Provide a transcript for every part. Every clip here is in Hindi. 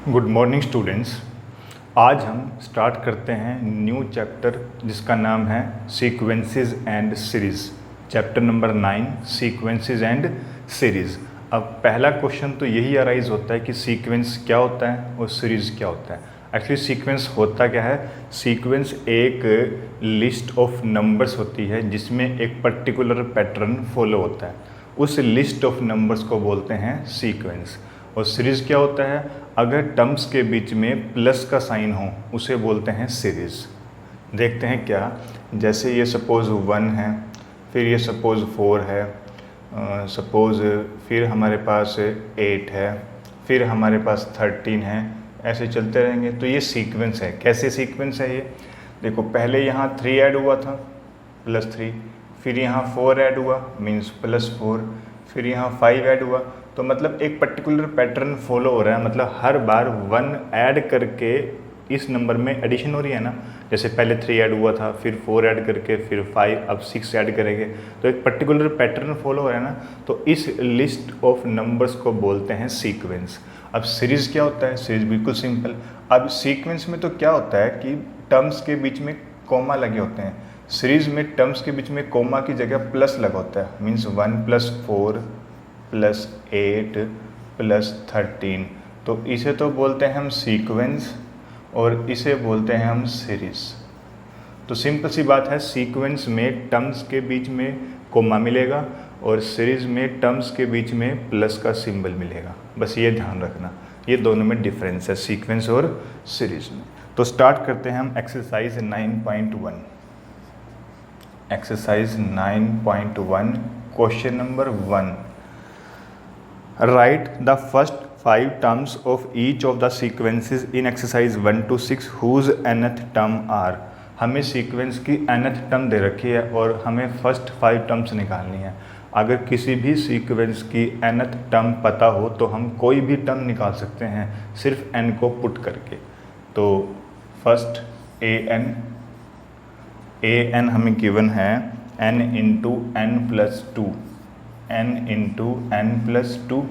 Good morning students. आज हम स्टार्ट करते हैं न्यू चैप्टर जिसका नाम है sequences and series. Chapter number 9 sequences and series. अब पहला क्वेश्चन तो यही अराइज होता है कि सीक्वेंस क्या होता है और सीरीज़ क्या होता है। एक्चुअली सीक्वेंस होता क्या है? सीक्वेंस एक लिस्ट ऑफ नंबर्स होती है जिसमें एक पर्टिकुलर पैटर्न फॉलो होता है। उस लिस्ट ऑफ नंबर्स को बोलते हैं सीक्वेंस। और सीरीज़ क्या होता है? अगर टर्म्स के बीच में प्लस का साइन हो उसे बोलते हैं सीरीज़। देखते हैं क्या। जैसे ये सपोज़ 1 है, फिर ये सपोज़ 4 है, सपोज़ फिर हमारे पास 8 है, फिर हमारे पास 13 है, ऐसे चलते रहेंगे। तो ये सीक्वेंस है। कैसे सीक्वेंस है ये? देखो, पहले यहाँ 3 ऐड हुआ था +3, फिर यहाँ 4 ऐड हुआ मीन्स +4, फिर यहाँ 5 ऐड हुआ। तो मतलब एक पर्टिकुलर पैटर्न फॉलो हो रहा है। मतलब हर बार 1 ऐड करके इस नंबर में एडिशन हो रही है ना। जैसे पहले 3 ऐड हुआ था, फिर 4 ऐड करके, फिर 5, अब 6 ऐड करेंगे। तो एक पर्टिकुलर पैटर्न फॉलो हो रहा है ना। तो इस लिस्ट ऑफ नंबर्स को बोलते हैं सीक्वेंस। अब सीरीज़ क्या होता है? सीरीज़ बिल्कुल सिंपल। अब सीक्वेंस में तो क्या होता है कि टर्म्स के बीच में कॉमा लगे होते हैं। सीरीज़ में टर्म्स के बीच में कॉमा की जगह प्लस लगा होता है। मीन्स 1 + 4 + 8 + 13। तो इसे तो बोलते हैं हम सीक्वेंस और इसे बोलते हैं हम सीरीज़। तो सिंपल सी बात है, सीक्वेंस में टर्म्स के बीच में कोमा मिलेगा और सीरीज़ में टर्म्स के बीच में प्लस का सिंबल मिलेगा। बस ये ध्यान रखना, ये दोनों में डिफरेंस है सीक्वेंस और सीरीज़ में। तो स्टार्ट करते हैं हम exercise 9.1। Exercise 9.1 question number 1। Write the first 5 terms of each of the sequences in exercise 1 to 6 whose nth term are। हमें सीक्वेंस की nth टर्म दे रखी है और हमें फर्स्ट 5 टर्म्स निकालनी है। अगर किसी भी सीक्वेंस की nth टर्म पता हो तो हम कोई भी टर्म निकाल सकते हैं सिर्फ n को पुट करके। तो फर्स्ट an हमें गिवन है n × n+2, n × n+2।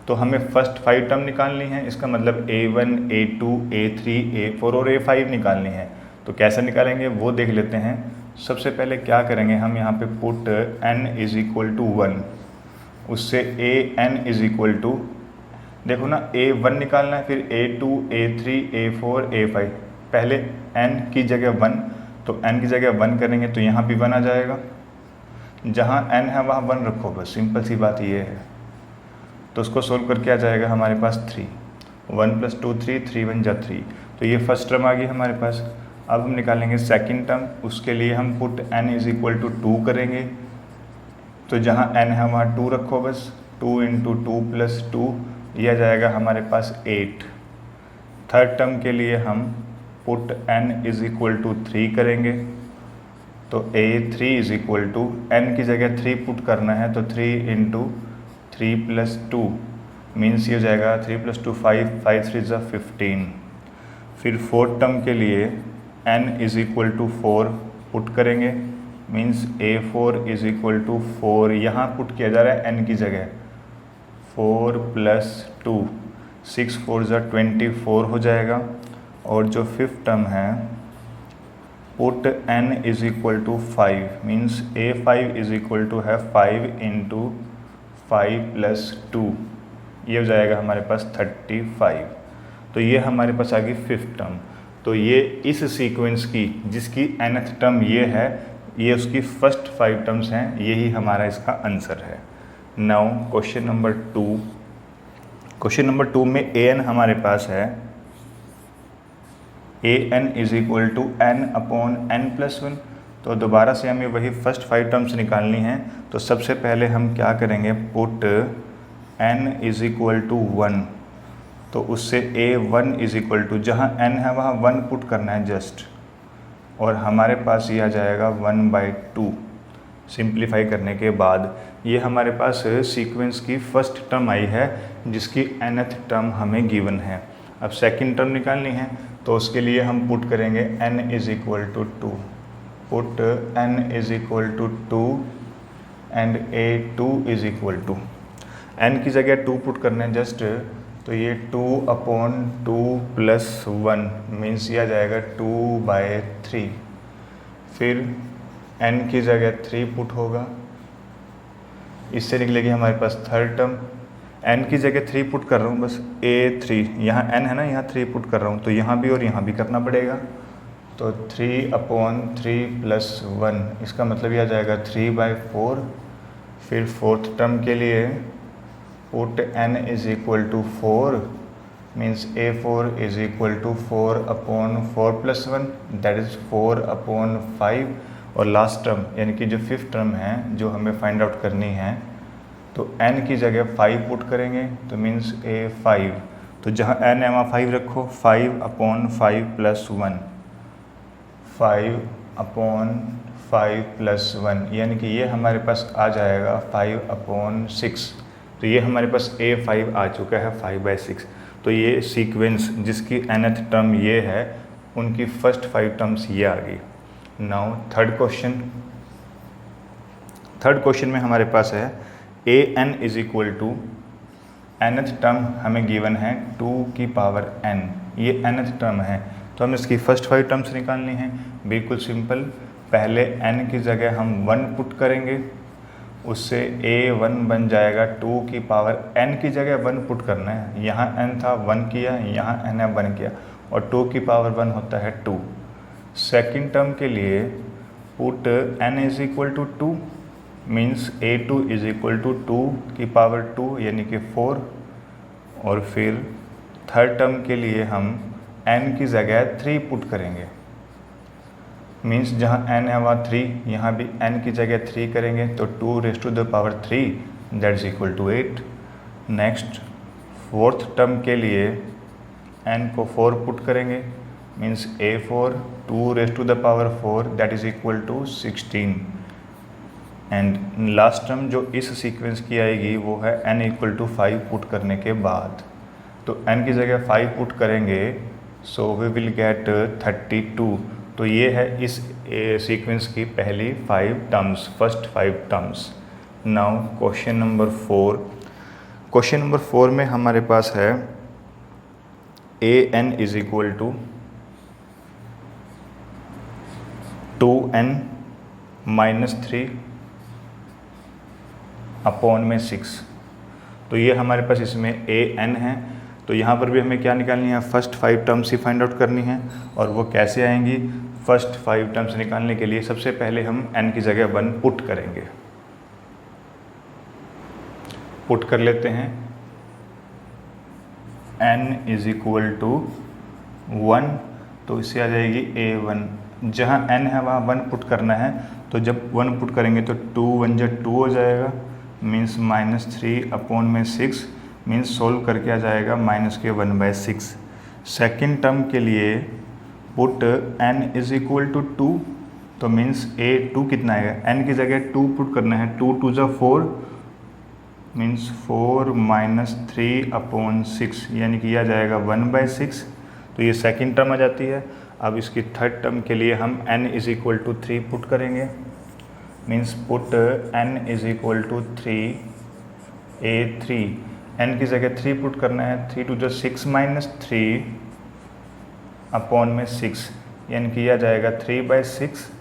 तो हमें फर्स्ट 5 टर्म निकालनी है। इसका मतलब a1, a2, a3, a4 और a5 निकालनी है। तो कैसे निकालेंगे वो देख लेते हैं। सबसे पहले क्या करेंगे, हम यहाँ पे पुट n = 1, उससे an = देखो ना, a1 निकालना है, फिर a2, a3, a4, a5। पहले n की जगह 1, तो n की जगह 1 करेंगे तो यहाँ भी 1 आ जाएगा। जहाँ n है वहाँ 1 रखो, बस सिंपल सी बात ये है। तो उसको सोल्व करके आ जाएगा हमारे पास 3। 1 + 2 3, 3 × 1 = 3। तो ये फर्स्ट टर्म आ गई हमारे पास। अब हम निकालेंगे सेकंड टर्म। उसके लिए हम पुट n = 2 करेंगे। तो जहाँ n है वहाँ 2 रखो, बस 2 × 2 + 2, ये आ जाएगा हमारे पास 8। थर्ड टर्म के लिए हम पुट n = 3 करेंगे। तो a3 = n की जगह 3 पुट करना है, तो 3 × 3 + 2 मीन्स ये हो जाएगा 3 + 2 5, 5 × 3 = 15। फिर फोर्थ टर्म के लिए n = 4 पुट करेंगे, मीन्स a4 = 4। यहाँ पुट किया जा रहा है n की जगह 4 + 2, 6 × 4 = 24 हो जाएगा। और जो फिफ्थ टर्म है पुट n = 5, मीन्स a5 = है 5 × 5 + 2, ये हो जाएगा हमारे पास 35। तो ये हमारे पास आ गई फिफ्थ टर्म। तो ये इस सीक्वेंस की जिसकी nth टर्म ये है, ये उसकी फर्स्ट 5 टर्म्स हैं। यही हमारा इसका आंसर है। Now question number 2। Question number 2 में an हमारे पास है an = n/n+1। तो दोबारा से हमें वही फर्स्ट 5 टर्म्स निकालनी है। तो सबसे पहले हम क्या करेंगे, पुट n = 1। तो उससे a1 = जहाँ n है वहाँ 1 पुट करना है जस्ट, और हमारे पास ये आ जाएगा 1/2। सिंप्लीफाई करने के बाद ये हमारे पास सीक्वेंस की फर्स्ट टर्म आई है जिसकी nth टर्म हमें गिवन है। अब सेकंड टर्म निकालनी है, तो उसके लिए हम पुट करेंगे n = 2। Put n = 2 and a2 = n की जगह 2 पुट करना है जस्ट, तो ये 2/2 + 1 मीन्स यह आ जाएगा 2/3। फिर n की जगह 3 पुट होगा, इससे निकलेगी हमारे पास थर्ड टर्म। n की जगह 3 पुट कर रहा हूँ बस, a3, यहाँ n है ना, यहाँ 3 पुट कर रहा हूँ, तो यहाँ भी और यहाँ भी करना पड़ेगा। तो 3/3 + 1 इसका मतलब ये आ जाएगा 3/4। फिर फोर्थ टर्म के लिए put n = 4 means a4 = 4/4 + 1 that is 4/5। और लास्ट टर्म यानी कि जो फिफ्थ टर्म है जो हमें फाइंड आउट करनी है, तो n की जगह 5 पुट करेंगे तो मीन्स a5। तो जहाँ n है वहाँ 5 रखो, 5/5 + 1, 5/5 + 1 यानी कि ये हमारे पास आ जाएगा 5/6। तो ये हमारे पास a5 आ चुका है 5/6। तो ये सीक्वेंस जिसकी nth टर्म ये है, उनकी फर्स्ट 5 टर्म्स ये आ गई। नाउ थर्ड क्वेश्चन में हमारे पास है an = nth टर्म हमें गिवन है 2n, ये nth टर्म है। तो हमें इसकी फर्स्ट 5 टर्म्स निकालनी है। बिल्कुल सिंपल, पहले n की जगह हम 1 पुट करेंगे, उससे a1 बन जाएगा 2n की जगह 1 पुट करना है। यहाँ n था 1 किया, यहाँ n है 1 किया, और 2 होता है 2। सेकंड टर्म के लिए पुट n = 2 मीन्स a2 = 2 यानी कि 4। और फिर थर्ड टर्म के लिए हम n की जगह 3 पुट करेंगे, मीन्स जहाँ n है वहाँ 3, यहाँ भी n की जगह 3 करेंगे तो 2⁻³ that is equal to 8। Next fourth term के लिए n को 4 पुट करेंगे, means a4 2⁻⁴ that is equal to 16। And last term जो इस सीक्वेंस की आएगी वो है n = 5 पुट करने के बाद। तो n की जगह 5 पुट करेंगे, सो वी विल गेट 32। तो ये है इस सीक्वेंस की पहली 5 terms, first 5 terms. Now question number 4। Question number 4 में हमारे पास है an = 2n - 3/6। तो ये हमारे पास इसमें an है। तो यहाँ पर भी हमें क्या निकालनी है, फर्स्ट 5 टर्म्स ही फाइंड आउट करनी है। और वो कैसे आएंगी, फर्स्ट 5 टर्म्स निकालने के लिए सबसे पहले हम n की जगह 1 पुट करेंगे। पुट कर लेते हैं, n = 1, तो इससे आ जाएगी a1। जहाँ n है वहाँ 1 पुट करना है, तो जब 1 पुट करेंगे तो 2 1 जा 2 हो जाएगा, मीन्स -3/6 मीन्स सोल्व करके आ जाएगा -1/6। सेकेंड टर्म के लिए पुट n = 2, तो मीन्स a2 कितना आएगा, n की जगह 2 पुट करना है, 2 2 जा 4 मीन्स 4 - 3/6 यानी कि यह आ जाएगा 1/6। तो ये सेकेंड टर्म आ जाती है। अब इसकी थर्ड टर्म के लिए हम n = 3 पुट करेंगे, means put n = 3 a3। n की जगह 3 पुट करना है, 3 2 जा 6 - 3/6 यानी कि यह आ जाएगा 3/6।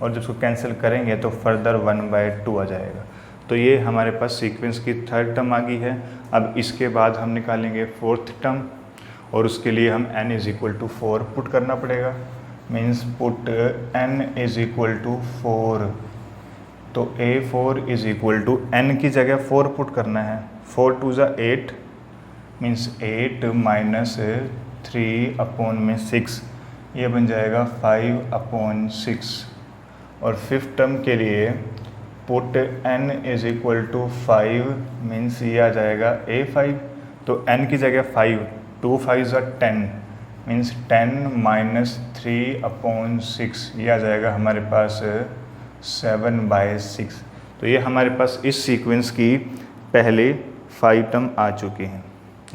और जब उसको कैंसिल करेंगे तो फर्दर 1/2 आ जाएगा। तो ये हमारे पास सीक्वेंस की थर्ड टर्म आ गई है। अब इसके बाद हम निकालेंगे फोर्थ टर्म, और उसके लिए हम n = 4 पुट करना पड़ेगा, मीन्स पुट n = 4। तो a4 = n की जगह 4 पुट करना है, 4 2 जा 8 मीन्स 8 - 3/6 ये बन जाएगा 5/6। और फिफ्थ टर्म के लिए पुट n = 5 मीन्स ये आ जाएगा a5। तो n की जगह 5, 2 5 जा 10 मीन्स 10 - 3/6 ये आ जाएगा हमारे पास 7/6। तो ये हमारे पास इस सीक्वेंस की पहले 5 टर्म आ चुके हैं।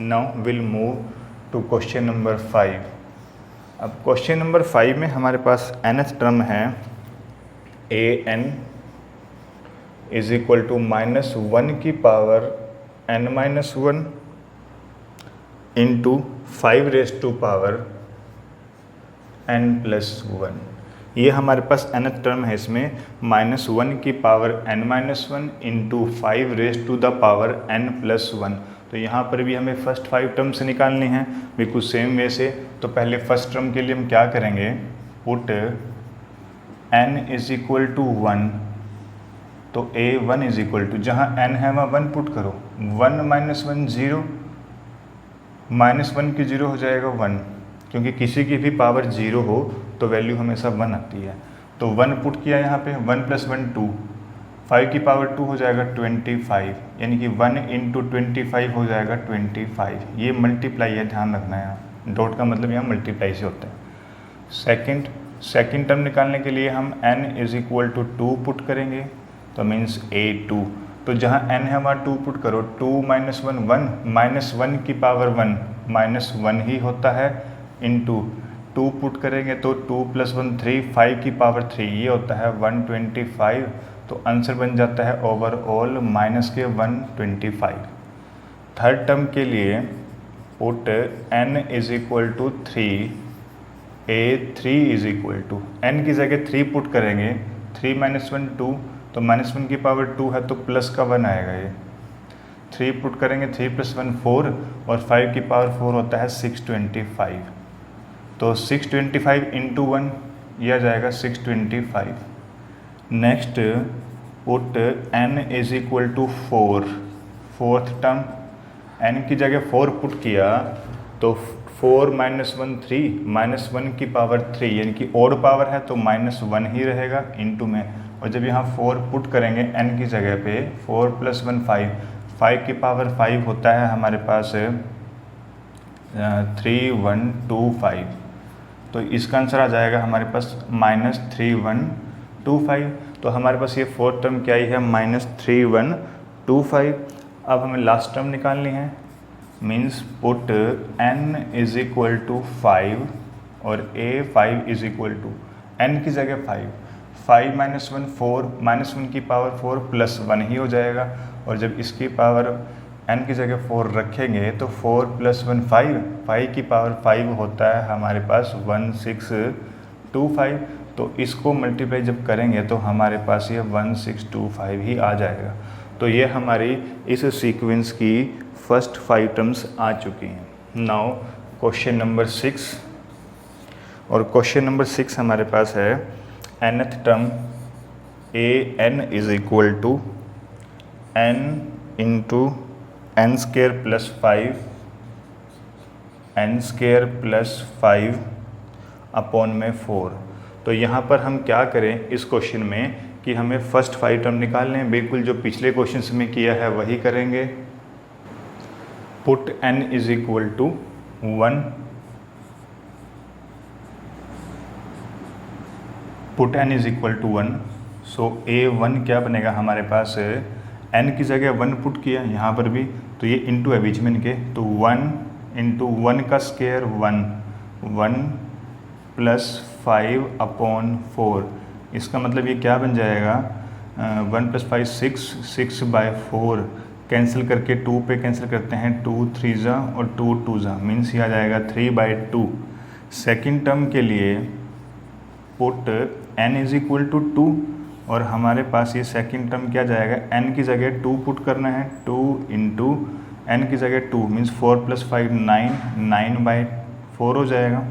Now will move to question number 5। अब क्वेश्चन नंबर 5 में हमारे पास nth टर्म है an = -1 की power n - 1 into 5 raise to power n+1। ये हमारे पास nth टर्म है, इसमें -1 की power n-1 into 5 raise to the power n+1। तो यहाँ पर भी हमें फर्स्ट 5 टर्म से निकालनी है बिल्कुल सेम वे से। तो पहले फर्स्ट टर्म के लिए हम क्या करेंगे, पुट n = 1, तो a1 = जहाँ n है वहाँ 1 पुट करो, 1 - 1 0, -1 की 0 हो जाएगा 1, क्योंकि किसी की भी पावर 0 हो तो वैल्यू हमेशा 1 आती है। तो 1 पुट किया यहाँ पे, 1 + 1 2, 5 की पावर 2 हो जाएगा 25, यानी कि 1 × 25 हो जाएगा 25। ये मल्टीप्लाई है, ध्यान रखना है यहाँ, डॉट का मतलब यहाँ मल्टीप्लाई से होता है। सेकंड टर्म निकालने के लिए हम n = 2 पुट करेंगे, तो मीन्स a2। तो जहाँ n है वहाँ 2 पुट करो, 2 - 1 1, -1 की पावर 1 -1 ही होता है, इंटू 2 पुट करेंगे तो 2 + 1 3, 5 की पावर 3 ये होता है 125। तो आंसर बन जाता है ओवरऑल -125। थर्ड टर्म के लिए पुट n = 3, a3 = n की जगह 3 पुट करेंगे, 3 - 1 2, तो -1 की पावर 2 है तो प्लस का 1 आएगा, ये 3 पुट करेंगे, 3 + 1 4, और 5 की पावर 4 होता है 625। तो 625 × 1 ये आ जाएगा 625। Next put n = 4, fourth term, n की जगह 4 पुट किया तो 4 - 1 3, -1 की पावर 3, यानी कि ओड पावर है तो -1 ही रहेगा इंटू में। और जब यहाँ 4 पुट करेंगे n की जगह पे, 4 + 1 5, 5 की पावर 5 होता है हमारे पास 3125। तो इसका आंसर आ जाएगा हमारे पास -3125। तो हमारे पास ये फोर्थ टर्म क्या ही है, -3125। अब हमें लास्ट टर्म निकालनी है, मीन्स पुट n = 5 और a5 = n की जगह 5, 5 - 1 4, -1 की पावर 4 + 1 ही हो जाएगा। और जब इसकी पावर n की जगह 4 रखेंगे तो 4 + 1 5, 5 की पावर 5 होता है हमारे पास 1625। तो इसको मल्टीप्लाई जब करेंगे तो हमारे पास ये 1625 ही आ जाएगा। तो ये हमारी इस सीक्वेंस की फर्स्ट 5 टर्म्स आ चुकी हैं। नाउ क्वेश्चन नंबर 6, और क्वेश्चन नंबर 6 हमारे पास है nth term an = n × n² + 5, n² + 5 upon में 4। तो यहाँ पर हम क्या करें इस क्वेश्चन में कि हमें फर्स्ट 5 टर्म निकालने हैं, बिल्कुल जो पिछले क्वेश्चन में किया है वही करेंगे। पुट n = 1, पुट n = 1, सो a1 क्या बनेगा हमारे पास, n की जगह 1 पुट किया यहाँ पर भी, तो ये इंटू है बीच में इनके, तो 1 × 1 का स्क्वायर 1, 1 + 5 अपॉन 4। इसका मतलब ये क्या बन जाएगा, 1 + 5 6, 6/4, कैंसिल करके 2 पे कैंसिल करते हैं, 2 3 जा और 2 2 जा, मीन्स ये आ जाएगा 3/2। सेकंड टर्म के लिए पुट n = 2, और हमारे पास ये सेकंड टर्म क्या जाएगा, n की जगह 2 पुट करना है, 2 × n की जगह 2, मीन्स 4 + 5 9, 9/4 हो जाएगा,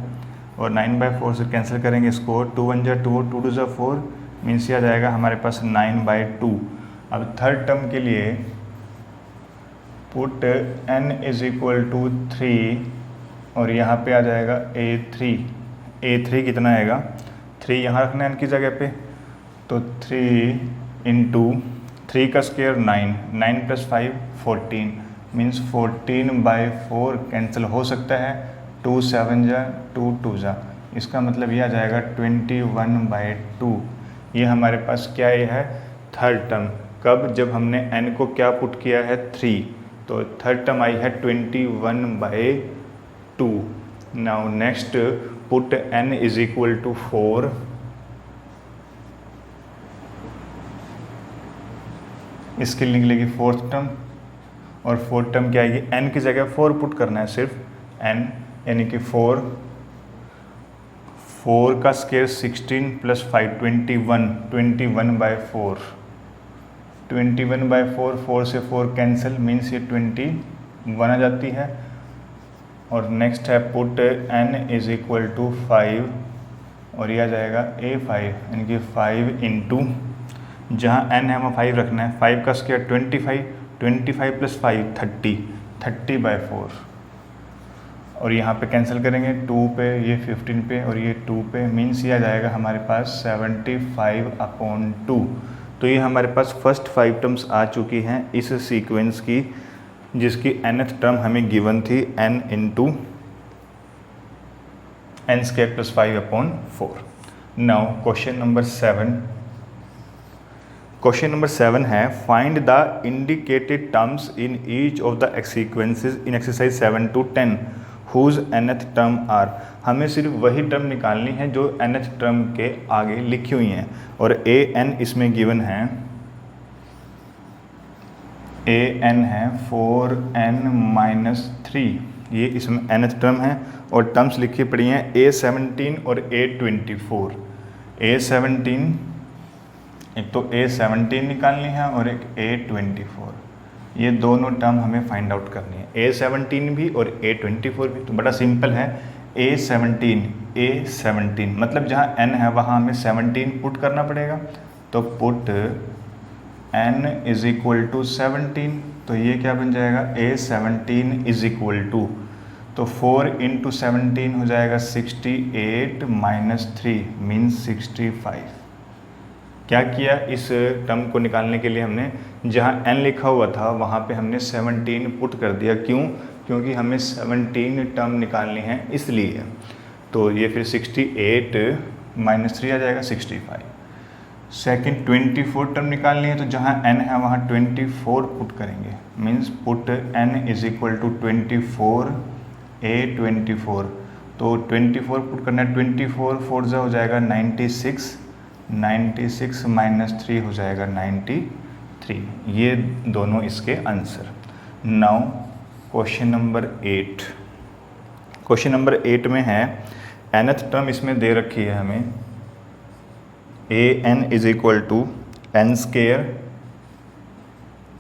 और 9/4 से कैंसिल करेंगे इसको, 2 1 जा 2, 2 2 जा 4, मीन्स ये आ जाएगा हमारे पास 9/2। अब थर्ड टर्म के लिए पुट n = 3, और यहाँ पे आ जाएगा a3 कितना आएगा, 3 यहाँ रखना है n की जगह पे, तो 3 × 3 का स्क्वायर 9, 9 + 5 14, मीन्स 14/4 कैंसिल हो सकता है, 2 7 जा 2 2 जा, इसका मतलब ये आ जाएगा 21/2। ये हमारे पास क्या ये है, थर्ड टर्म। कब, जब हमने n को क्या पुट किया है 3, तो थर्ड टर्म आई है 21/2। नाउ नेक्स्ट पुट n = 4, इसके लिए निकलेगी फोर्थ टर्म, और फोर्थ टर्म क्या आएगी, n की जगह 4 पुट करना है सिर्फ, n यानी कि 4 का स्क्वायर 16 प्लस 5 21/4 21/4 4 से 4 कैंसिल मीन्स ये 21 आ जाती है। और नेक्स्ट है put n is equal to 5 और ये आ जाएगा a5 यानी कि 5 इंटू जहाँ n है वहाँ 5 रखना है। 5 का स्क्वायर 25 प्लस 5 30/4 और यहाँ पे कैंसिल करेंगे 2 पे, ये 15 पे और ये 2 पे, मीन्स ये आ जाएगा हमारे पास 75/2। तो ये हमारे पास फर्स्ट 5 टर्म्स आ चुकी हैं इस सीक्वेंस की, जिसकी nth टर्म हमें गिवन थी n इंटू n² plus 5/4। Now question number 7 है find the indicated terms in each of the sequences in exercise 7 to 10 whose nth term are. हमें सिर्फ वही टर्म निकालनी है जो nth टर्म के आगे लिखी हुई हैं और an इसमें गिवन है, an है 4n-3, ये इसमें nth टर्म है और टर्म्स लिखी पड़ी हैं a17 और a24। a17 एक तो a17 निकालनी है और एक a24, ये दोनों टर्म हमें फाइंड आउट करनी है, a17 भी और a24 भी। तो बड़ा सिंपल है, a17 मतलब जहाँ n है वहाँ हमें 17 पुट करना पड़ेगा। तो put n is equal to 17, तो ये क्या बन जाएगा a17 इज इक्वल टू, तो 4 इंटू 17 हो जाएगा 68-3 मीन्स 65। क्या किया, इस टर्म को निकालने के लिए हमने जहाँ n लिखा हुआ था वहाँ पे हमने 17 पुट कर दिया। क्यों? क्योंकि हमें 17 टर्म निकालनी है इसलिए। तो ये फिर 68-3 आ जाएगा 65। सेकंड 24 टर्म निकालनी है, तो जहाँ n है वहाँ 24 पुट करेंगे, means put n is equal to 24 a24। तो 24 पुट करना है, 24 4 हो जाएगा 96 -3 हो जाएगा 93। ये दोनों इसके आंसर। नाउ क्वेश्चन नंबर 8 में है nth टर्म इसमें दे रखी है हमें an is equal to n²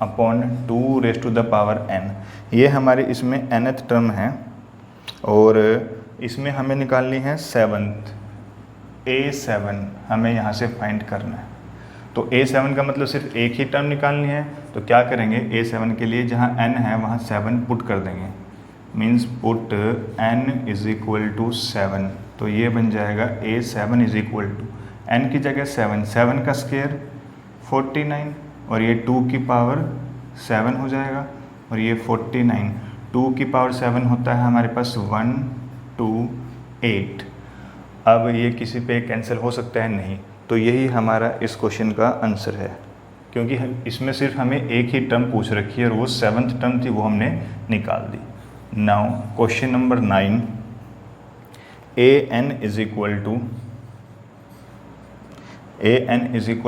upon 2 raise to the power n। ये हमारे इसमें nth टर्म है और इसमें हमें निकालनी है 7th a7 हमें यहाँ से फाइंड करना है। तो a7 का मतलब सिर्फ एक ही टर्म निकालनी है। तो क्या करेंगे, a7 के लिए जहाँ n है वहाँ 7 पुट कर देंगे, means put n is equal to 7। तो ये बन जाएगा a7 is equal to n की जगह 7 का स्क्वायर 49 और ये 2 की पावर 7 हो जाएगा और ये 49 2 की पावर 7 होता है हमारे पास 128। अब ये किसी पे कैंसिल हो सकता है नहीं, तो यही हमारा इस क्वेश्चन का आंसर है, क्योंकि इसमें सिर्फ हमें एक ही टर्म पूछ रखी है और वो 7th टर्म थी, वो हमने निकाल दी। Now question number 9, an is equal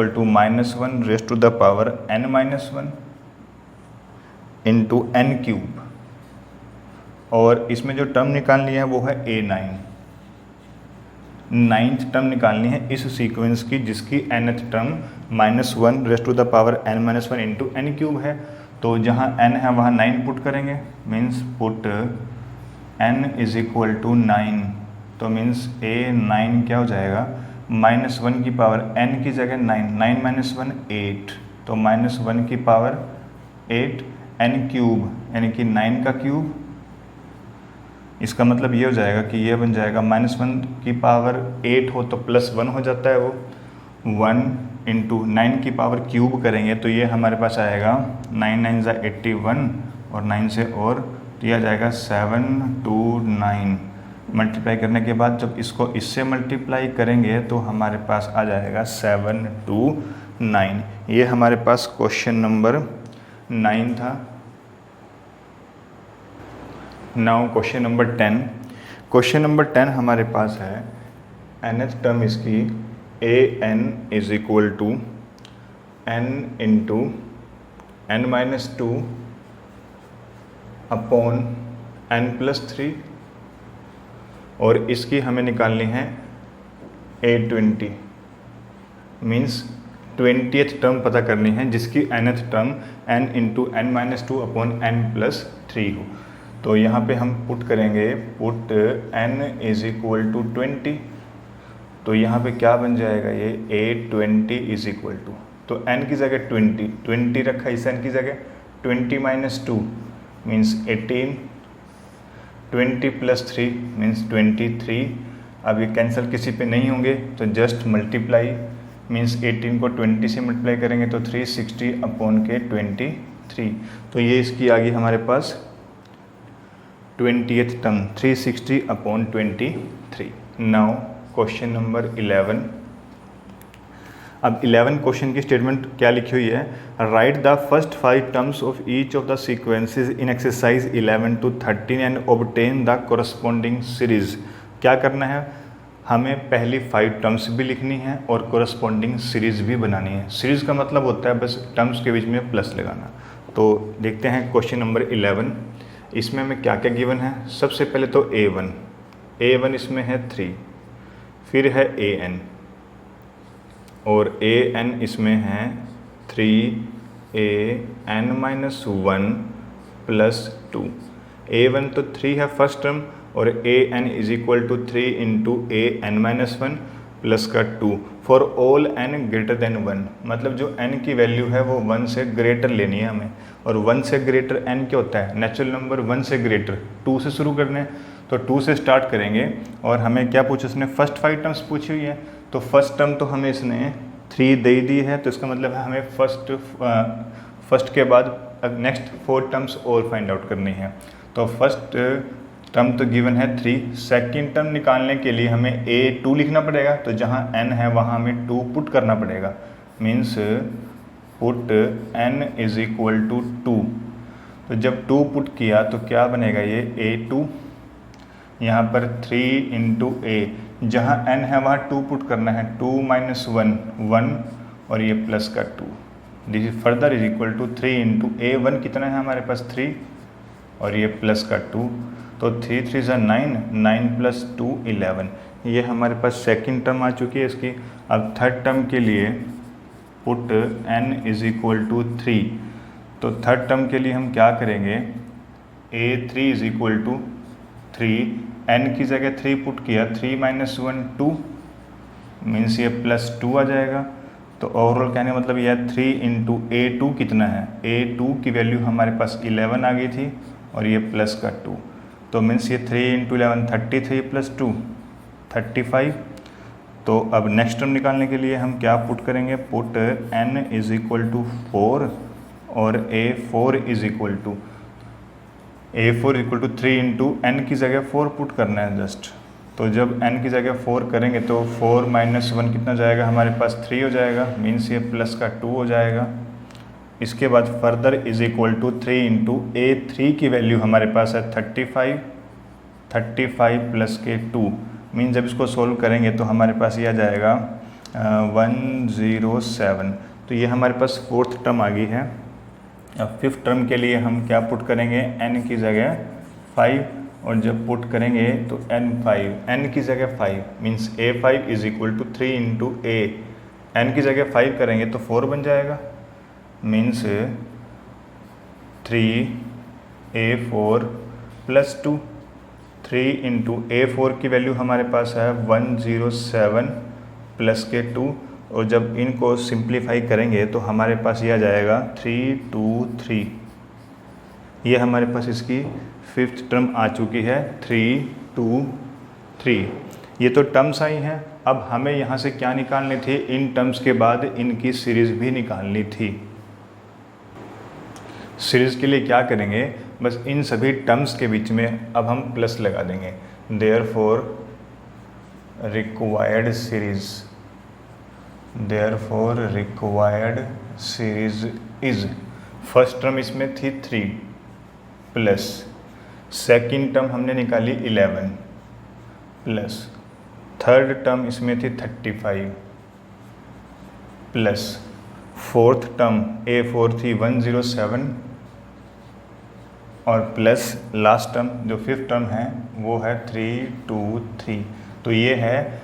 to -1 raise to the power n-1 into n³ और इसमें जो टर्म निकालनी है वो है a9। 9th टर्म निकालनी है इस सीक्वेंस की जिसकी nth term -1 raise to the power n-1 into n³ है। तो जहाँ n है वहाँ 9 पुट करेंगे, means put n is equal to 9। तो मीन्स a9 क्या हो जाएगा, -1 की पावर n की जगह 9 -1 8, तो -1 की पावर 8 n³ यानी कि 9 का क्यूब। इसका मतलब ये हो जाएगा कि ये बन जाएगा -1 की पावर 8 हो तो +1 हो जाता है, वो 1 इंटू 9 की पावर क्यूब करेंगे तो ये हमारे पास आएगा 9 9 ज़ा 81 और 9 से और तो ये आ जाएगा 729। मल्टीप्लाई करने के बाद जब इसको इससे मल्टीप्लाई करेंगे तो हमारे पास आ जाएगा 729। ये हमारे पास क्वेश्चन नंबर 9 था। Now question number 10। Question number 10 हमारे पास है nth टर्म इसकी an is equal to n into n-2 upon n+3 और इसकी हमें निकालनी है A20, मीन्स 20th टर्म पता करनी है जिसकी nth term n into n minus two upon n plus 3 हो। तो यहाँ पे हम पुट करेंगे, put n is equal to 20, तो यहाँ पे क्या बन जाएगा ये A20 इज इक्वल टू, तो n की जगह 20 रखा इस n की जगह, 20 माइनस 2 मीन्स 18, 20 प्लस 3 मीन्स 23। अब ये कैंसिल किसी पे नहीं होंगे तो जस्ट मल्टीप्लाई, मीन्स 18 को 20 से मल्टीप्लाई करेंगे तो 360 अपॉन के 23, तो ये इसकी आ गई हमारे पास 20th term 360 upon 23। Now question number 11। अब 11 क्वेश्चन की स्टेटमेंट क्या लिखी हुई है, right the first 5 terms of each of the sequences in exercise 11 to 13 and obtain the corresponding series. क्या करना है, हमें पहली 5 टर्म्स भी लिखनी है और कोरस्पॉन्डिंग सीरीज भी बनानी है। सीरीज का मतलब होता है बस टर्म्स के बीच में प्लस लगाना। तो देखते हैं क्वेश्चन नंबर 11, इसमें हमें क्या क्या गिवन है। सबसे पहले तो A1 इसमें है 3, फिर है AN और AN इसमें है 3AN माइनस 1 प्लस 2। A1 तो 3 है फर्स्ट टर्म और AN is equal to 3 into AN minus 1 plus का 2 for all n greater than 1, मतलब जो n की वैल्यू है वो 1 से ग्रेटर लेनी है हमें, और 1 से ग्रेटर n क्या होता है, नेचुरल नंबर 1 से ग्रेटर 2 से शुरू करने हैं, तो 2 से स्टार्ट करेंगे। और हमें क्या पूछा इसने, फर्स्ट 5 टर्म्स पूछी हुई है, तो फर्स्ट टर्म तो हमें इसने 3 दे दी है, तो इसका मतलब है हमें फर्स्ट के बाद नेक्स्ट 4 टर्म्स और फाइंड आउट करनी है। तो फर्स्ट टर्म तो गिवन है 3, सेकंड टर्म निकालने के लिए हमें A2 लिखना पड़ेगा, तो जहाँ n है वहाँ हमें 2 पुट करना पड़ेगा, means put n is equal to 2। तो जब 2 पुट किया तो क्या बनेगा ये A2, यहाँ पर 3 इंटू A, जहाँ n है वहाँ 2 पुट करना है, 2 माइनस 1 और ये प्लस का 2, this is further is equal to 3 into A1 कितना है हमारे पास 3 और ये प्लस का 2, तो 3 3 ज़ा 9 प्लस 2 11। ये हमारे पास सेकंड टर्म आ चुकी है इसकी। अब थर्ड टर्म के लिए put n is equal to 3, तो थर्ड टर्म के लिए हम क्या करेंगे, A3 is equal to 3, n की जगह 3 पुट किया, 3 माइनस 1 2 मीन्स ये प्लस 2 आ जाएगा। तो ओवरऑल कहने का मतलब यह 3 इंटू A2 कितना है, A2 की वैल्यू हमारे पास 11 आ गई थी और ये प्लस का 2, तो मीन्स ये 3 इंटू 11 33 प्लस 2 35। तो अब नेक्स्ट टर्म निकालने के लिए हम क्या पुट करेंगे, put n is equal to 4 और A4 is equal to 3 into n की जगह 4 पुट करना है जस्ट। तो जब n की जगह 4 करेंगे तो 4 माइनस 1 कितना जाएगा हमारे पास 3 हो जाएगा, मीन्स ये प्लस का 2 हो जाएगा। इसके बाद further is equal to 3 into A3 की वैल्यू हमारे पास है 35 प्लस के 2, मीन जब इसको सोल्व करेंगे तो हमारे पास ये आ जाएगा 107। तो ये हमारे पास फोर्थ टर्म आ गई है। अब फिफ्थ टर्म के लिए हम क्या पुट करेंगे, n की जगह 5, और जब पुट करेंगे तो n की जगह 5 means A5 is equal to 3 into A, n की जगह 5 करेंगे तो 4 बन जाएगा, means 3A4 plus 2, 3 into A4 की वैल्यू हमारे पास है 107 प्लस के 2, और जब इनको सिंप्लीफाई करेंगे तो हमारे पास ये आ जाएगा 323। ये हमारे पास इसकी फिफ्थ टर्म आ चुकी है 323। ये तो टर्म्स आई हैं। अब हमें यहाँ से क्या निकालनी थी, इन टर्म्स के बाद इनकी सीरीज़ भी निकालनी थी। सीरीज़ के लिए क्या करेंगे, बस इन सभी टर्म्स के बीच में अब हम प्लस लगा देंगे। Therefore required series is, first term इसमें थी 3 प्लस सेकंड टर्म हमने निकाली 11 प्लस थर्ड टर्म इसमें थी 35 प्लस फोर्थ टर्म A4 थी 107 और प्लस लास्ट टर्म जो फिफ्थ टर्म है वो है 3 2 3। तो ये है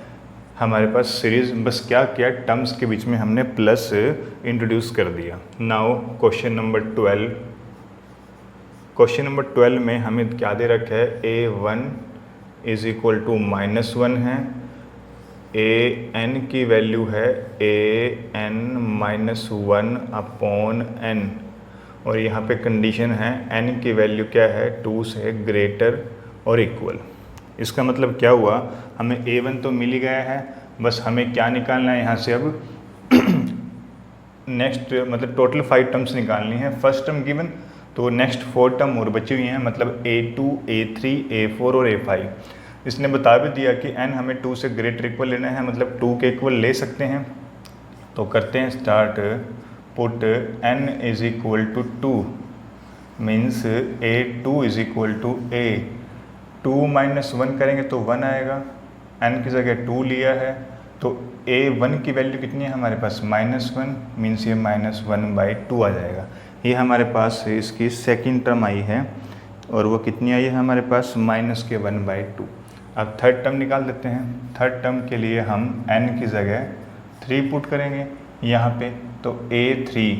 हमारे पास सीरीज। बस क्या किया, टर्म्स के बीच में हमने प्लस इंट्रोड्यूस कर दिया। Now question number 12। Question number 12 में हमें क्या दे रखा है, a1 इज इक्वल टू -1 है, an की वैल्यू है an-1 अपॉन n, और यहाँ पे कंडीशन है n की वैल्यू क्या है, 2 से ग्रेटर और इक्वल। इसका मतलब क्या हुआ, हमें a1 तो मिल ही गया है, बस हमें क्या निकालना है यहाँ से अब नेक्स्ट मतलब टोटल 5 टर्म्स निकालनी है। फर्स्ट टर्म गिवन, तो नेक्स्ट 4 टर्म और बची हुई हैं, मतलब a2 a3 a4 और a5। इसने बता भी दिया कि n हमें 2 से ग्रेटर इक्वल लेना है, मतलब 2 के इक्वल ले सकते हैं। तो करते हैं start. Put n is equal to 2 means a2 is equal to a 2 - 1 करेंगे तो 1 आएगा, n की जगह 2 लिया है, तो a1 की वैल्यू कितनी है हमारे पास, -1 मीन्स ये -1/2 आ जाएगा। ये हमारे पास इसकी सेकंड टर्म आई है, और वो कितनी आई है हमारे पास, -1/2। अब थर्ड टर्म निकाल देते हैं। थर्ड टर्म के लिए हम n की जगह 3 पुट करेंगे यहाँ पे, तो a3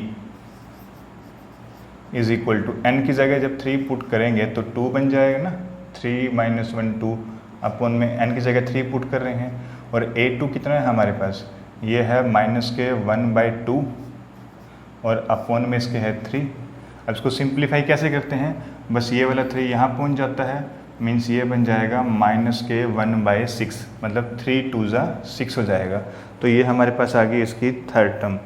is equal to n की जगह जब 3 पुट करेंगे तो 2 बन जाएगा ना, 3 - 1 2 अपॉन में n की जगह 3 पुट कर रहे हैं, और a2 कितना है हमारे पास, ये है -1/2 और अपॉन में इसके है 3। अब इसको सिंप्लीफाई कैसे करते हैं, बस ये वाला 3 यहाँ पहुँच जाता है, मीन्स ये बन जाएगा -1/6, मतलब 3 2 6 हो जाएगा। तो ये हमारे पास आ गई इसकी third term.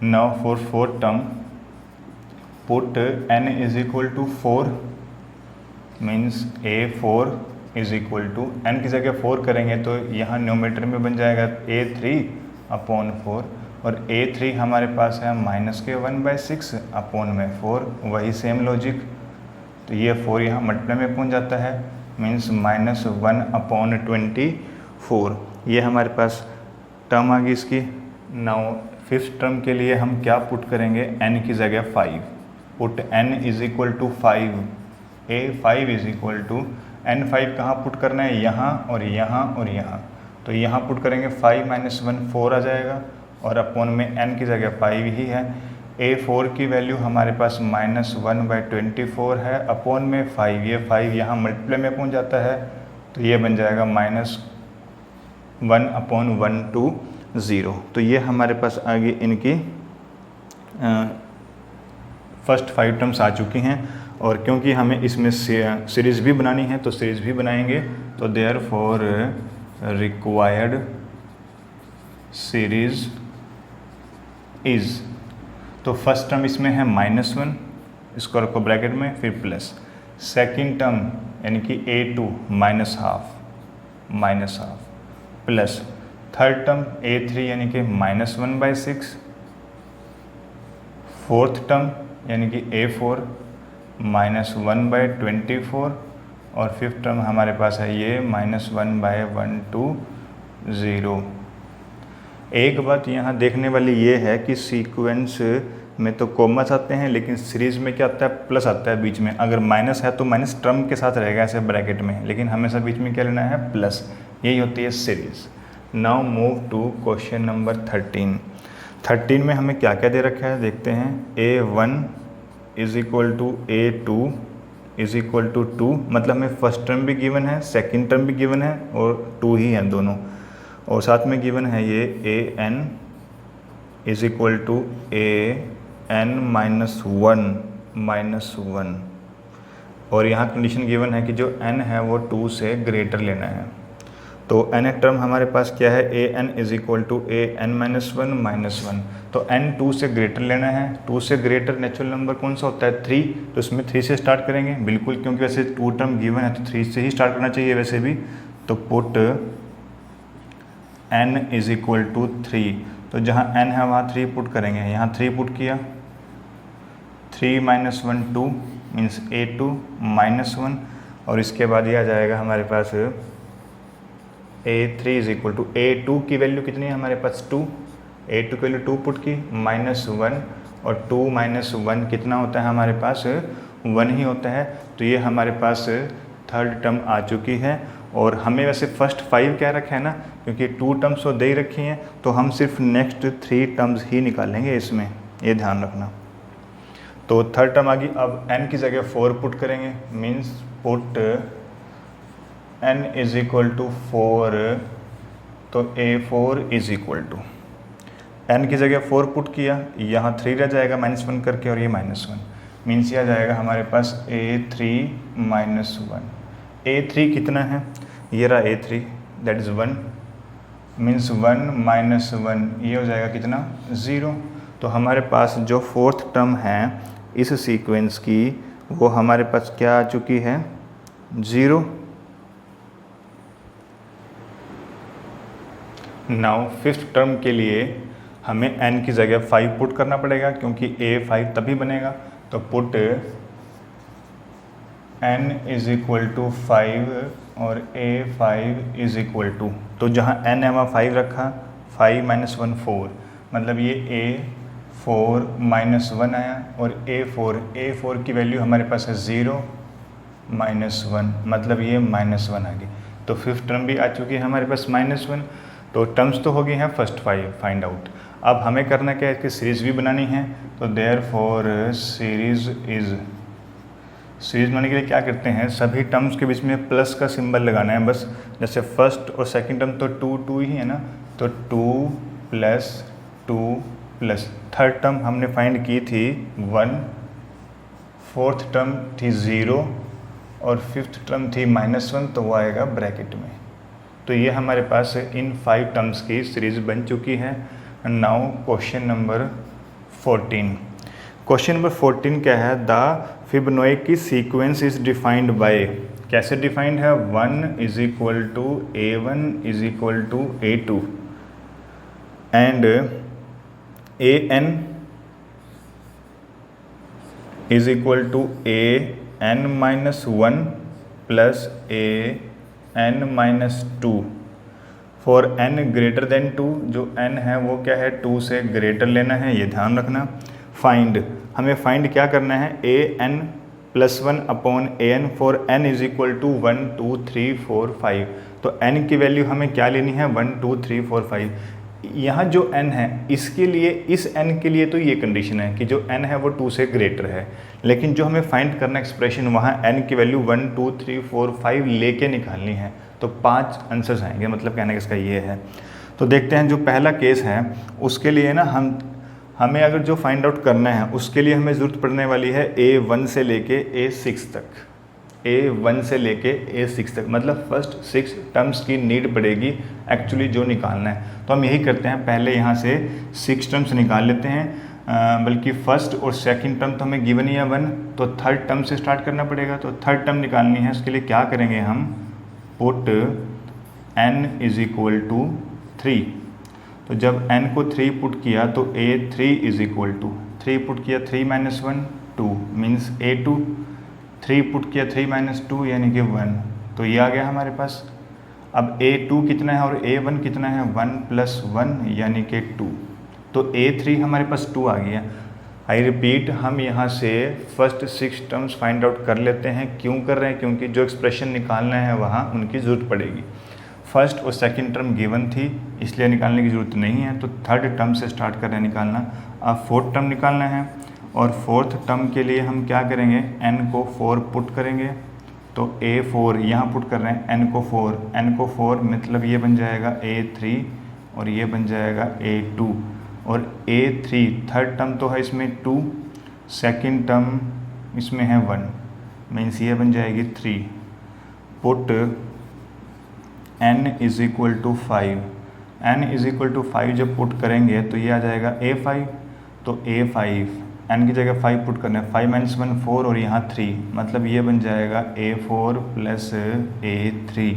Now for fourth term, put n is equal to 4 means a4 is equal to, n की जगह 4 करेंगे तो यहाँ न्यूमरेटर में बन जाएगा a3/4, और a3 हमारे पास है -1/6 अपॉन में 4, वही सेम लॉजिक। तो ये 4 यहाँ मल्टीप्लाई में पहुँच जाता है, मीन्स -1/24। ये हमारे पास टर्म आ गई इसकी। नाउ फिफ्थ टर्म के लिए हम क्या पुट करेंगे, n की जगह 5। Put n is equal to 5, a5 is equal to n5 कहाँ पुट करना है, यहाँ और यहाँ और यहाँ। तो यहाँ पुट करेंगे 5 - 1 4 आ जाएगा, और अपॉन में n की जगह 5 ही है। a4 की वैल्यू हमारे पास -1/24 है, अपॉन में 5, ये 5 यहाँ मल्टीप्लाई में पहुँच जाता है, तो ये बन जाएगा -1/120। तो ये हमारे पास आगे इनकी फर्स्ट 5 टर्म्स आ चुकी हैं, और क्योंकि हमें इसमें सीरीज़ भी बनानी है तो सीरीज़ भी बनाएंगे। तो therefore required series is, तो फर्स्ट टर्म इसमें है -1, इसको रखो ब्रैकेट में, फिर प्लस सेकंड टर्म यानी कि a2 -12 plus third term a3 यानी कि -1/6, फोर्थ टर्म यानी कि a4 -1/24, और फिफ्थ टर्म हमारे पास है ये -1/120। एक बात यहाँ देखने वाली ये है कि सीक्वेंस में तो कॉमर्स आते हैं, लेकिन सीरीज़ में क्या आता है, प्लस आता है बीच में। अगर माइनस है तो माइनस टर्म के साथ रहेगा ऐसे ब्रैकेट में, लेकिन हमेशा बीच में क्या लेना है, प्लस। यही होती है series. Now move to question number 13 में हमें क्या क्या दे रखा है देखते हैं। a1 is equal to a2 is equal to 2, मतलब हमें फर्स्ट टर्म भी गिवन है, सेकंड टर्म भी गिवन है, और 2 ही हैं दोनों, और साथ में गिवन है ये an is equal to an-1, और यहाँ कंडीशन गिवन है कि जो n है वो 2 से ग्रेटर लेना है। तो n टर्म हमारे पास क्या है, an is equal to an-1 तो n 2 से ग्रेटर लेना है। 2 से ग्रेटर नेचुरल नंबर कौन सा होता है, 3, तो इसमें 3 से स्टार्ट करेंगे बिल्कुल, क्योंकि वैसे 2 टर्म गिवन है तो 3 से ही स्टार्ट करना चाहिए वैसे भी। तो put n is equal to 3, तो जहाँ n है वहाँ 3 पुट करेंगे, यहाँ 3 पुट किया, 3 - 1 2 मीन्स a2 -1, और इसके बाद ये आ जाएगा हमारे पास a3 is equal to a2 की वैल्यू कितनी है हमारे पास 2, a2 की वैल्यू 2 पुट की -1, और 2 - 1 कितना होता है हमारे पास 1 ही होता है। तो ये हमारे पास थर्ड टर्म आ चुकी है। और हमें वैसे फर्स्ट 5 क्या रखा है ना, क्योंकि 2 टर्म्स तो दे ही रखी हैं, तो हम सिर्फ नेक्स्ट 3 टर्म्स ही निकालेंगे इसमें, ये ध्यान रखना। तो थर्ड टर्म आ गई। अब n की जगह 4 पुट करेंगे, means put n is equal to 4, तो a4 is equal to n की जगह 4 पुट किया, यहाँ 3 रह जाएगा -1 करके और ये -1, मीन्स यह आ जाएगा हमारे पास a3 -1। a3 कितना है, ये रहा a3, दैट इज़ 1, मीन्स 1 -1, ये हो जाएगा कितना, 0। तो हमारे पास जो फोर्थ टर्म है इस सीक्वेंस की, वो हमारे पास क्या आ चुकी है, 0। नाउ फिफ्थ टर्म के लिए हमें n की जगह 5 पुट करना पड़ेगा, क्योंकि a5 तभी बनेगा। तो put n is equal to 5 और a5 इज इक्वल टू, तो जहाँ n है वहाँ 5 रखा, 5 - 1 4, मतलब ये a4 -1 आया, और a4 की वैल्यू हमारे पास है 0 -1, मतलब ये -1 आ गई। तो फिफ्थ टर्म भी आ चुकी है हमारे पास -1। तो टर्म्स तो हो गई हैं फर्स्ट 5 फाइंड आउट। अब हमें करना क्या है, इसकी सीरीज़ भी बनानी है। तो देयरफॉर सीरीज़ बनाने के लिए क्या करते हैं, सभी टर्म्स के बीच में प्लस का सिंबल लगाना है बस। जैसे फर्स्ट और सेकंड टर्म तो 2 ही है ना, तो 2 + 2 + थर्ड टर्म हमने फाइंड की थी 1, फोर्थ टर्म थी 0 और फिफ्थ टर्म थी -1, तो वो आएगा ब्रैकेट में। तो ये हमारे पास इन 5 टर्म्स की सीरीज़ बन चुकी है। Now question number 14। Question number 14 क्या है, the Fibonacci sequence is defined by, कैसे डिफाइंड है, 1 is equal to a1 is equal to a2 and an is equal to an-1 plus an-2 for n greater than 2, जो n है वो क्या है, 2 से ग्रेटर लेना है, ये ध्यान रखना। फाइंड, हमें फाइंड क्या करना है, an+1 upon an for n is equal to 1 2 3 4 5। तो n की वैल्यू हमें क्या लेनी है, 1 2 3 4 5। यहाँ जो n है इसके लिए, इस n के लिए तो ये कंडीशन है कि जो n है वो 2 से ग्रेटर है, लेकिन जो हमें फाइंड करना एक्सप्रेशन, वहाँ n की वैल्यू 1 2 3 4 5 लेके निकालनी है। तो 5 आंसर्स आएंगे, मतलब कहने का इसका ये है। तो देखते हैं जो पहला केस है उसके लिए ना, हमें अगर जो फाइंड आउट करना है उसके लिए हमें ज़रूरत पड़ने वाली है a1 से लेके a6 तक, a1 से लेके a6 तक, मतलब फर्स्ट 6 टर्म्स की नीड पड़ेगी एक्चुअली जो निकालना है। तो हम यही करते हैं, पहले यहाँ से 6 टर्म्स निकाल लेते हैं, बल्कि फर्स्ट और सेकंड टर्म तो हमें गिवन ही है 1, तो थर्ड टर्म से स्टार्ट करना पड़ेगा। तो थर्ड टर्म निकालनी है, उसके लिए क्या करेंगे हम, put n is equal to 3। तो जब n को 3 पुट किया तो a3 is equal to 3 put किया 3 - 1 2 मीन्स a2, 3 पुट किया 3 - 2 यानी कि 1, तो ये आ गया हमारे पास। अब a2 कितना है और a1 कितना है, 1 + 1 यानी कि 2, तो a3 हमारे पास 2 आ गया। आई रिपीट, हम यहाँ से फर्स्ट 6 टर्म्स फाइंड आउट कर लेते हैं। क्यों कर रहे हैं, क्योंकि जो एक्सप्रेशन निकालना है वहाँ उनकी ज़रूरत पड़ेगी। फर्स्ट और सेकंड टर्म गिवन थी, इसलिए निकालने की ज़रूरत नहीं है, तो थर्ड टर्म से स्टार्ट कर रहे हैं निकालना। अब फोर्थ टर्म निकालना है, और फोर्थ टर्म के लिए हम क्या करेंगे, n को 4 पुट करेंगे। तो a4 यहाँ पुट कर रहे हैं, n को 4 मतलब ये बन जाएगा a3 और ये बन जाएगा a2, और a3 थर्ड टर्म तो है इसमें 2, सेकंड टर्म इसमें है 1, मीन्स ये बन जाएगी 3। Put n is equal to 5, n is equal to 5 जब पुट करेंगे तो ये आ जाएगा a5, तो a5 n की जगह 5 पुट करना है, 5 - 1 4 और यहाँ 3, मतलब ये बन जाएगा a4 + a3,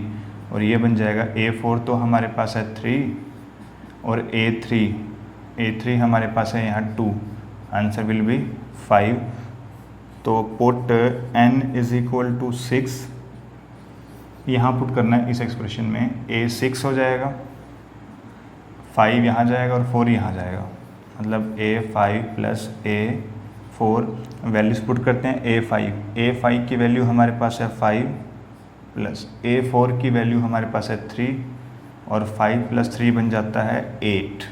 और ये बन जाएगा a4 तो हमारे पास है 3 और a3 हमारे पास है यहाँ 2, आंसर विल बी 5। तो put n is equal to 6, यहाँ पुट करना है इस एक्सप्रेशन में, a6 हो जाएगा, 5 यहाँ जाएगा और 4 यहाँ जाएगा, मतलब a5 + 4, वैल्यूज पुट करते हैं A5 की वैल्यू हमारे पास है 5 प्लस A4 की वैल्यू हमारे पास है 3 और 5 + 3 बन जाता है 8।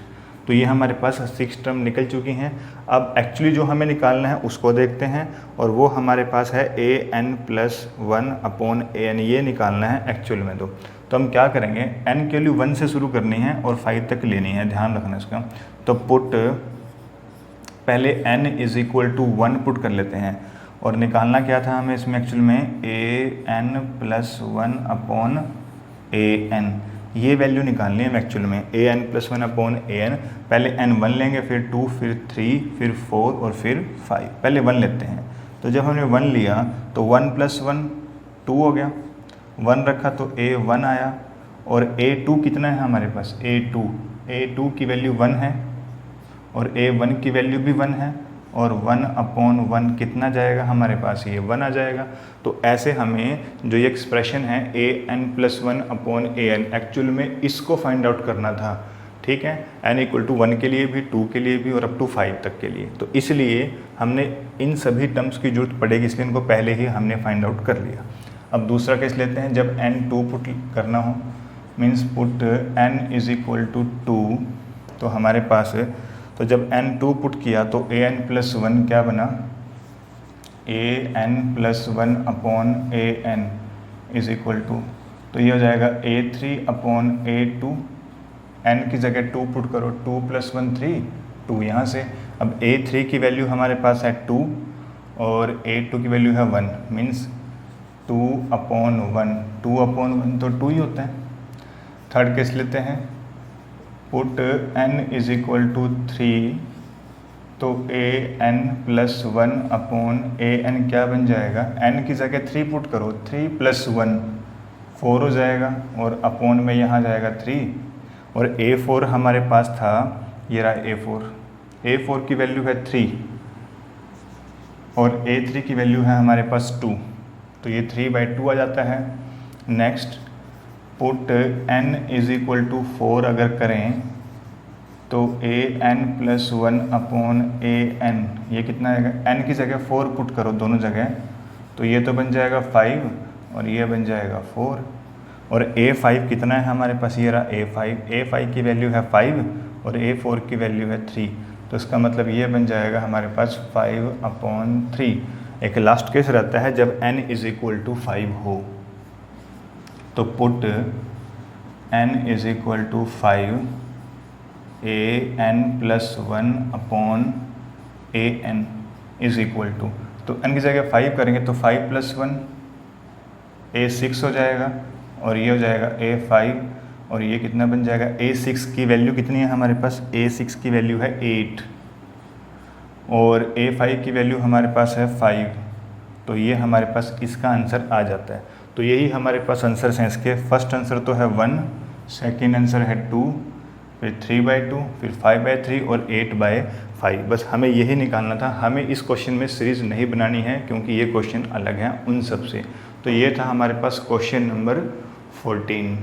तो ये हमारे पास 6 टर्म निकल चुकी हैं। अब एक्चुअली जो हमें निकालना है उसको देखते हैं, और वो हमारे पास है an+1/an, ये निकालना है एक्चुअल में। तो हम क्या करेंगे, n की वैल्यू 1 से शुरू करनी है और 5 तक लेनी है, ध्यान रखना इसका। तो पुट पहले n = 1 पुट कर लेते हैं, और निकालना क्या था हमें इसमें एक्चुअल में an+1/an, ये वैल्यू निकालनी है एक्चुअल में an+1/an। पहले n 1 लेंगे, फिर 2, फिर 3, फिर 4 और फिर 5। पहले 1 लेते हैं, तो जब हमने 1 लिया तो 1 + 1 2 हो गया, 1 रखा तो a1 आया, और a2 कितना है हमारे पास, a2 की वैल्यू 1 है, और a1 की वैल्यू भी 1 है, और 1/1 कितना जाएगा हमारे पास, ये 1 आ जाएगा। तो ऐसे हमें जो ये एक्सप्रेशन है an+1/an, एक्चुअल में इसको फाइंड आउट करना था, ठीक है, n = 1 के लिए भी, 2 के लिए भी, और अप टू 5 तक के लिए। तो इसलिए हमने इन सभी टर्म्स की जरूरत पड़ेगी, इसलिए इनको पहले ही हमने फाइंड आउट कर लिया। अब दूसरा केस लेते हैं, जब n 2 पुट करना हो, मीन्स पुट n = 2, तो हमारे पास, तो जब n 2 पुट किया तो an+1 क्या बना, an+1/an = तो ये हो जाएगा a3/a2, n की जगह 2 पुट करो, 2 + 1 3, 2 यहाँ से। अब a3 की वैल्यू हमारे पास है 2 और a2 की वैल्यू है 1, मीन्स 2/1, 2/1 तो 2 ही होता है। थर्ड केस लेते हैं, पुट n = 3, तो an+1/an क्या बन जाएगा, n की जगह 3 पुट करो, 3 + 1 4 हो जाएगा, और अपॉन में यहाँ जाएगा 3, और a4 हमारे पास था, ये रहा a4 की वैल्यू है 3, और a3 की वैल्यू है हमारे पास 2, तो ये 3/2 आ जाता है। नेक्स्ट पुट n = 4 अगर करें तो an+1/an, ये कितना आएगा, n की जगह 4 पुट करो दोनों जगह, तो ये तो बन जाएगा 5 और ये बन जाएगा 4, और a5 कितना है हमारे पास, ये रहा a5 की वैल्यू है 5 और a4 की वैल्यू है 3, तो इसका मतलब ये बन जाएगा हमारे पास 5/3। एक लास्ट केस रहता है जब n = 5 हो, तो पुट n = 5 an+1/an = तो n की जगह 5 करेंगे तो 5 + 1 a6 हो जाएगा, और ये हो जाएगा a5, और ये कितना बन जाएगा, a6 की वैल्यू कितनी है हमारे पास, a6 की वैल्यू है 8, और a5 की वैल्यू हमारे पास है 5, तो ये हमारे पास इसका आंसर आ जाता है। तो यही हमारे पास आंसर हैं इसके। फर्स्ट आंसर तो है 1, सेकेंड आंसर है 2, फिर 3/2, फिर 5/3 और 8/5। बस हमें यही निकालना था, हमें इस क्वेश्चन में सीरीज़ नहीं बनानी है क्योंकि ये क्वेश्चन अलग है उन सब से। तो ये था हमारे पास क्वेश्चन नंबर 14।